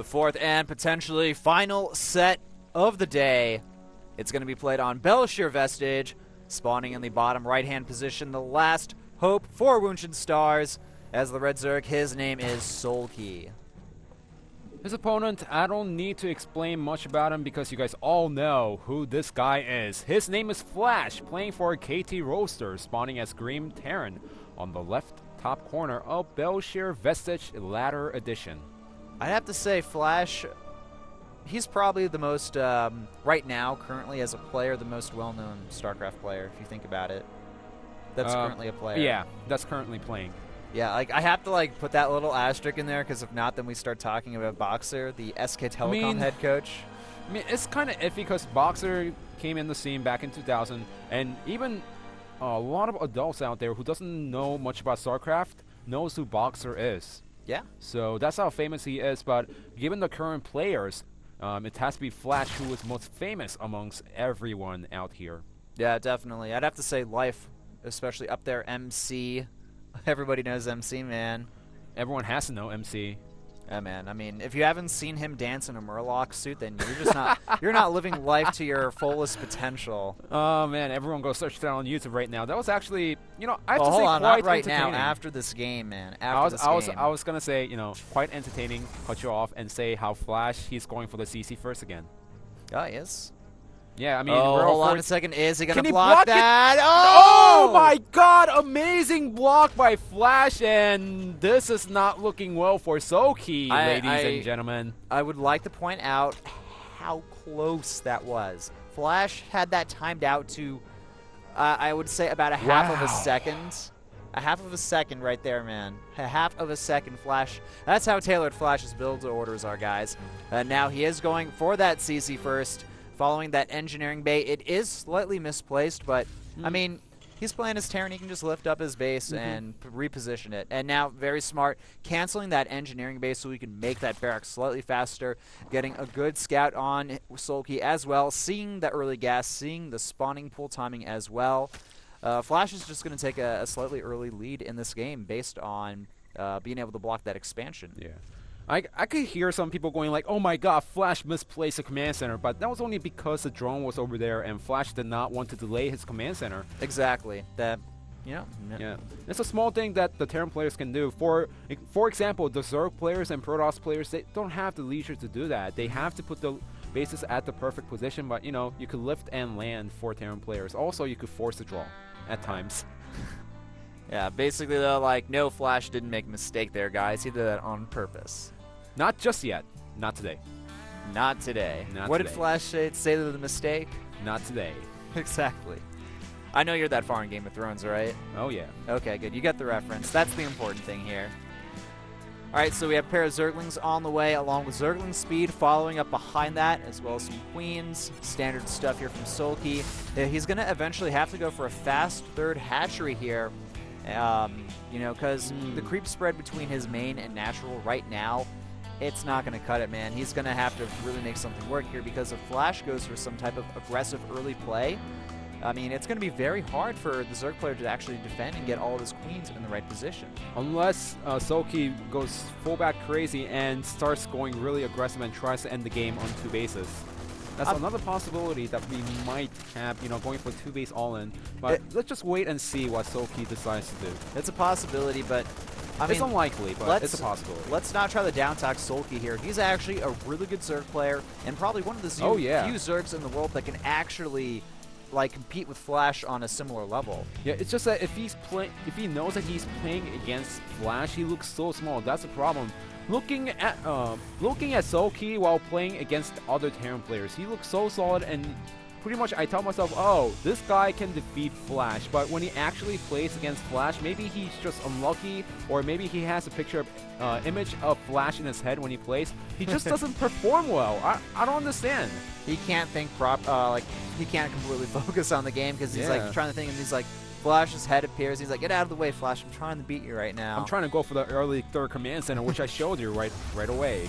The fourth and potentially final set of the day. It's going to be played on Bel'Shir Vestige, spawning in the bottom right-hand position. The last hope for WOONGJIN Stars. As the Red Zerg, his name is SoulKey. His opponent, I don't need to explain much about him because you guys all know who this guy is. His name is Flash, playing for KT Roaster, spawning as Grim Terran on the left top corner of Bel'Shir Vestige Ladder Edition. I'd have to say Flash, he's probably the most, right now, currently as a player, the most well-known StarCraft player, if you think about it. That's currently a player. Yeah, that's currently playing. Yeah, like I have to like put that little asterisk in there because if not, then we start talking about Boxer, the SK Telecom head coach. I mean, it's kind of iffy because Boxer came in the scene back in 2000, and even a lot of adults out there who doesn't know much about StarCraft knows who Boxer is. Yeah. So that's how famous he is. But given the current players, it has to be Flash who is most famous amongst everyone out here. Yeah, definitely. I'd have to say Life, especially up there. MC. Everybody knows MC, man. Everyone has to know MC. Yeah, man. I mean, if you haven't seen him dance in a Murloc suit, then you're just not you're not living life to your fullest potential. Oh man, everyone go search that on YouTube right now. That was actually, you know, I have to hold say on, quite not right now. entertaining. After this game, man. I was gonna say, you know, quite entertaining. Cut you off and say how Flash he's going for the CC first again. Oh, yes. Yeah, I mean, hold on a second. Is he gonna Can he block block that? it? Oh! Oh my God! Amazing block by Flash, and this is not looking well for SoulKey, ladies and gentlemen. I would like to point out how close that was. Flash had that timed out to, I would say, about a half of a second. A half of a second right there, man. A half of a second, Flash. That's how tailored Flash's build orders are, guys. Now he is going for that CC first. Following that engineering bait, it is slightly misplaced, but I mean, he's playing as Terran. He can just lift up his base and reposition it. And now, very smart, canceling that engineering base so we can make that barrack slightly faster, getting a good scout on SoulKey as well, seeing the early gas, seeing the spawning pool timing as well. Flash is just going to take a slightly early lead in this game based on being able to block that expansion. Yeah. I could hear some people going like, oh my God, Flash misplaced the command center, but that was only because the drone was over there and Flash did not want to delay his command center. Exactly. That, you know. Yeah. It's a small thing that the Terran players can do. For example, the Zerg players and Protoss players, they don't have the leisure to do that. They have to put the bases at the perfect position, but you know, you could lift and land for Terran players. Also, you could force the draw at times. Yeah, basically though, like, no, Flash didn't make a mistake there, guys. He did that on purpose. Not just yet. Not today. Not today. What did Flash say to the mistake? Not today. Exactly. I know you're that far in Game of Thrones, right? Oh, yeah. Okay, good. You got the reference. That's the important thing here. Alright, so we have a pair of Zerglings on the way, along with Zergling Speed following up behind that, as well as some Queens. Standard stuff here from SoulKey. He's going to eventually have to go for a fast third hatchery here. You know, because the creep spread between his main and natural right now, it's not going to cut it, man. He's going to have to really make something work here because if Flash goes for some type of aggressive early play, I mean, it's going to be very hard for the Zerg player to actually defend and get all of his queens in the right position. Unless SoulKey goes fullback crazy and starts going really aggressive and tries to end the game on two bases. That's another possibility that we might have, you know, going for two base all-in. But let's just wait and see what SoulKey decides to do. It's a possibility, but I mean, it's unlikely, but it's a possibility. Let's not try to down-talk SoulKey here. He's actually a really good Zerg player and probably one of the few Zergs in the world that can actually like compete with Flash on a similar level. Yeah, it's just that if he knows that he's playing against Flash, he looks so small. That's the problem. Looking at SoulKey while playing against other Terran players, he looks so solid, and pretty much I tell myself, oh, this guy can defeat Flash. But when he actually plays against Flash, maybe he's just unlucky, or maybe he has a picture of image of Flash in his head when he plays. He just doesn't perform well. I don't understand. He can't think like he can't completely focus on the game because he's like trying to think, and he's like, Flash's head appears. He's like, get out of the way, Flash. I'm trying to beat you right now. I'm trying to go for the early third command center, which I showed you right away.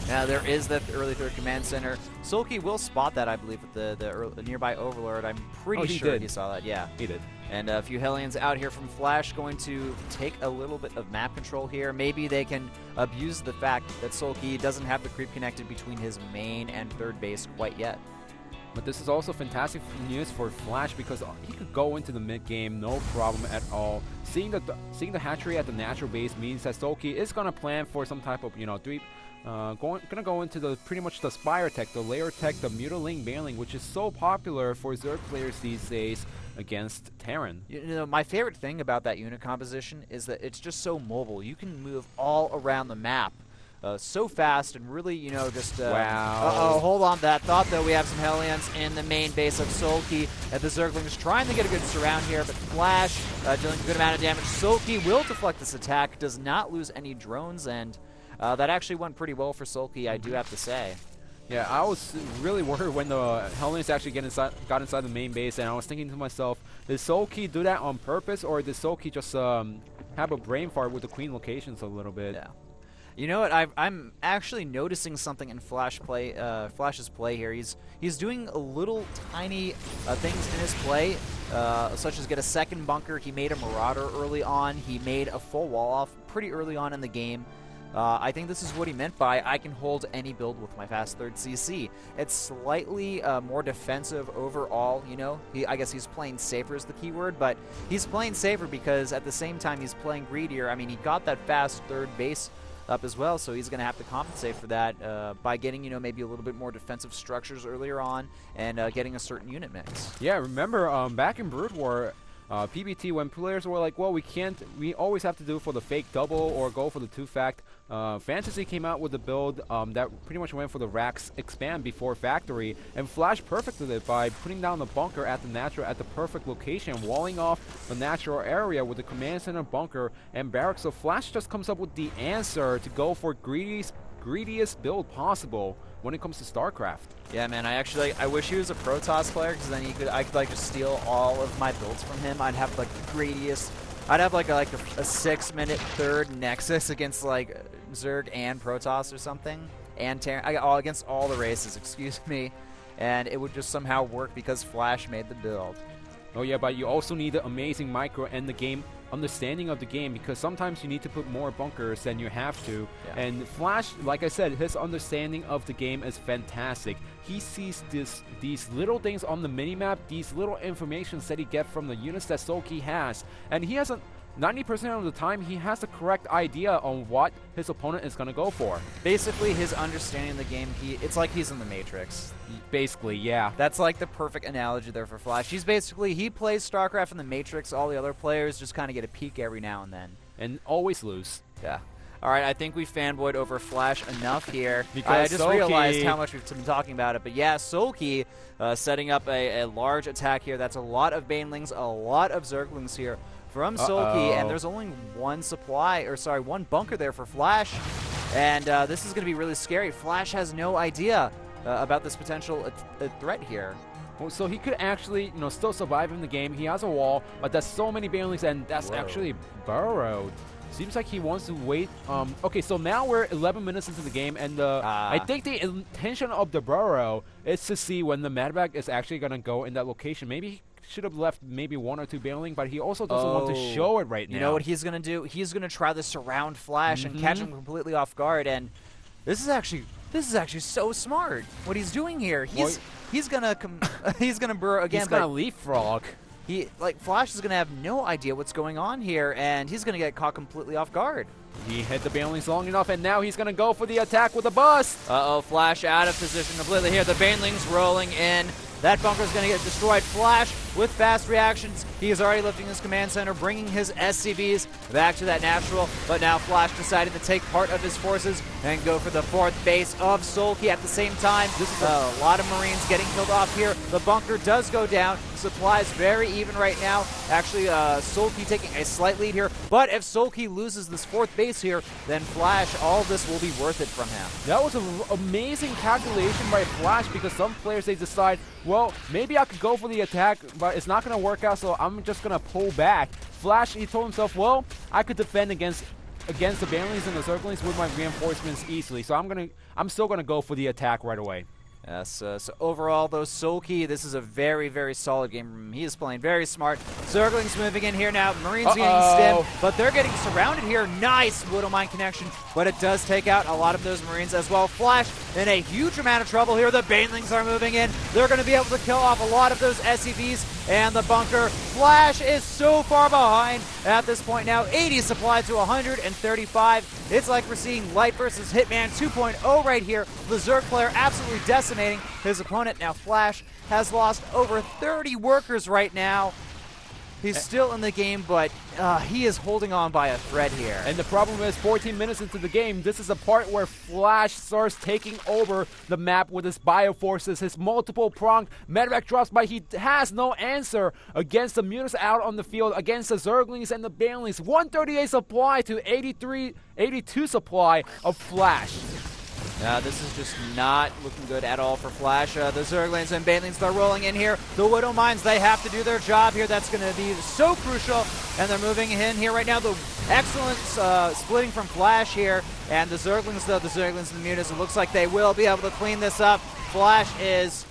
Yeah, there is that early third command center. SoulKey will spot that, I believe, with the nearby Overlord. I'm pretty sure he saw that. Yeah, he did. And a few Hellions out here from Flash going to take a little bit of map control here. Maybe they can abuse the fact that SoulKey doesn't have the creep connected between his main and third base quite yet. But this is also fantastic news for Flash because he could go into the mid game no problem at all. Seeing the hatchery at the natural base means that SoulKey is gonna plan for some type of gonna go into the pretty much the Spire tech, the layer tech, the Mutiling Baneling, which is so popular for Zerg players these days against Terran. You know, my favorite thing about that unit composition is that it's just so mobile. You can move all around the map. So fast and really, you know, just... wow. Hold on to that thought, though. We have some Hellions in the main base of SoulKey. And the Zerglings trying to get a good surround here, but Flash dealing a good amount of damage. SoulKey will deflect this attack, does not lose any drones, and that actually went pretty well for SoulKey, I do have to say. Yeah, I was really worried when the Hellions actually got inside the main base, and I was thinking to myself, did SoulKey do that on purpose, or did SoulKey just have a brain fart with the queen locations a little bit? Yeah. You know what? I'm actually noticing something in Flash's play here. He's doing a little tiny things in his play, such as get a second bunker. He made a Marauder early on. He made a full wall off pretty early on in the game. I think this is what he meant by I can hold any build with my fast third CC. It's slightly more defensive overall, you know. I guess he's playing safer is the keyword, but he's playing safer because at the same time he's playing greedier. I mean, he got that fast third base up as well, so he's going to have to compensate for that by getting, you know, maybe a little bit more defensive structures earlier on and getting a certain unit mix. Yeah, remember back in Brood War, PBT, when players were like, well, we always have to do for the fake double or go for the 2-fact. Fantasy came out with a build that pretty much went for the Rax expand before factory, and Flash perfected it by putting down the bunker at the perfect location, walling off the natural area with the command center, bunker, and barracks. So Flash just comes up with the answer to go for greediest build possible when it comes to StarCraft. Yeah, man, I wish he was a Protoss player, because then I could like just steal all of my builds from him. I'd have like the greediest. I'd have like a 6-minute third Nexus against like Zerg and Protoss or something, and against all the races, excuse me, and it would just somehow work because Flash made the build. Oh yeah, but you also need the amazing micro and the game understanding of the game, because sometimes you need to put more bunkers than you have to. Yeah. And Flash, like I said, his understanding of the game is fantastic. He sees these little things on the minimap, these little informations that he gets from the units that SoulKey has, and he has 90% of the time, he has the correct idea on what his opponent is going to go for. Basically, his understanding of the game, it's like he's in the Matrix. Basically, yeah. That's like the perfect analogy there for Flash. He plays StarCraft in the Matrix. All the other players just kind of get a peek every now and then. And always lose. Yeah. All right, I think we fanboyed over Flash enough here. Because I just realized how much we've been talking about it. But yeah, SoulKey setting up a large attack here. That's a lot of Banelings, a lot of Zerglings here from SoulKey, and there's only one bunker there for Flash, and this is going to be really scary. Flash has no idea about this potential threat here. Well, so he could actually, you know, still survive in the game. He has a wall, but there's so many Banelings, and that's actually burrowed. Seems like he wants to wait. Okay, so now we're 11 minutes into the game, and I think the intention of the burrow is to see when the Madbag is actually going to go in that location. Maybe he should have left maybe 1 or 2 Baneling, but he also doesn't want to show it right now. You know what he's going to do? He's going to try to surround Flash and catch him completely off guard, and this is actually so smart. What he's doing here, he's going to burrow again. He's going to leapfrog. Flash is going to have no idea what's going on here, and he's going to get caught completely off guard. He hit the Banelings long enough, and now he's going to go for the attack with a bust. Uh-oh, Flash out of position completely here. The Banelings rolling in. That bunker is going to get destroyed. Flash with fast reactions. He is already lifting his command center, bringing his SCVs back to that natural. But now Flash decided to take part of his forces and go for the 4th base of SoulKey at the same time. This is a lot of Marines getting killed off here. The bunker does go down. Supplies very even right now. Actually, SoulKey taking a slight lead here. But if SoulKey loses this 4th base here, then Flash, all of this will be worth it from him. That was an amazing calculation by Flash, because some players, they decide, well, maybe I could go for the attack, but it's not going to work out, so I'm just going to pull back. Flash, he told himself, well, I could defend against the Banelings and the Zerglings with my reinforcements easily, so I'm still going to go for the attack right away. Yes, so overall, though, SoulKey, this is a very, very solid game from him. He is playing very smart. Zergling's moving in here now. Marines getting stim, but they're getting surrounded here. Nice Widow Mine connection, but it does take out a lot of those Marines as well. Flash in a huge amount of trouble here. The Banelings are moving in. They're going to be able to kill off a lot of those SCVs and the bunker. Flash is so far behind at this point now. 80 supply to 135. It's like we're seeing Light versus Hitman 2.0 right here. The Zerg player absolutely decimating his opponent. Now Flash has lost over 30 workers right now. He's still in the game, but he is holding on by a thread here. And the problem is 14 minutes into the game, this is a part where Flash starts taking over the map with his bioforces, his multiple pronged medevac drops, but he has no answer against the Mutas out on the field, against the Zerglings and the Banelings. 138 supply to 82 supply of Flash. This is just not looking good at all for Flash. The Zerglings and Banelings, they're rolling in here. The Widow Mines, they have to do their job here. That's going to be so crucial. And they're moving in here right now. The excellent splitting from Flash here. And the Zerglings, though, the Zerglings and the Mutas, it looks like they will be able to clean this up. Flash is...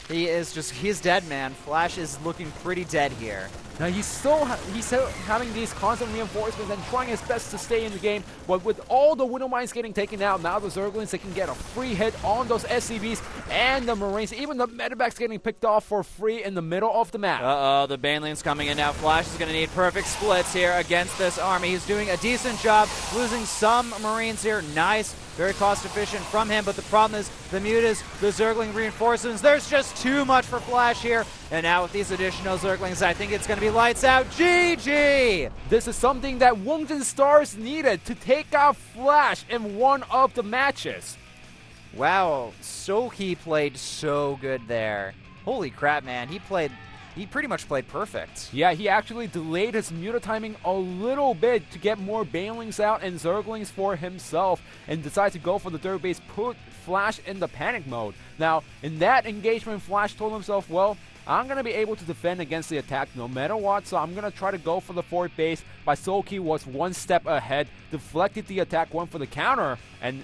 he's dead, man. Flash is looking pretty dead here. Now he's still having these constant reinforcements and trying his best to stay in the game, but with all the Widow Mines getting taken out, now the Zerglings, they can get a free hit on those SCVs and the Marines. Even the medevacs getting picked off for free in the middle of the map. The Banelings coming in now. Flash is going to need perfect splits here against this army. He's doing a decent job, losing some Marines here. Nice. Very cost efficient from him, but the problem is the Mutas, the Zergling reinforcements. There's just too much for Flash here. And now with these additional Zerglings, I think it's going to be lights out. GG! This is something that WOONGJIN Stars needed to take out Flash in one of the matches. Wow, SoulKey played so good there. Holy crap, man. He pretty much played perfect. Yeah, he actually delayed his Muta timing a little bit to get more Banelings out and Zerglings for himself, and decided to go for the third base, put Flash in the panic mode. Now, in that engagement, Flash told himself, well, I'm going to be able to defend against the attack no matter what, so I'm going to try to go for the fourth base. But SoulKey was one step ahead, deflected the attack, went for the counter, and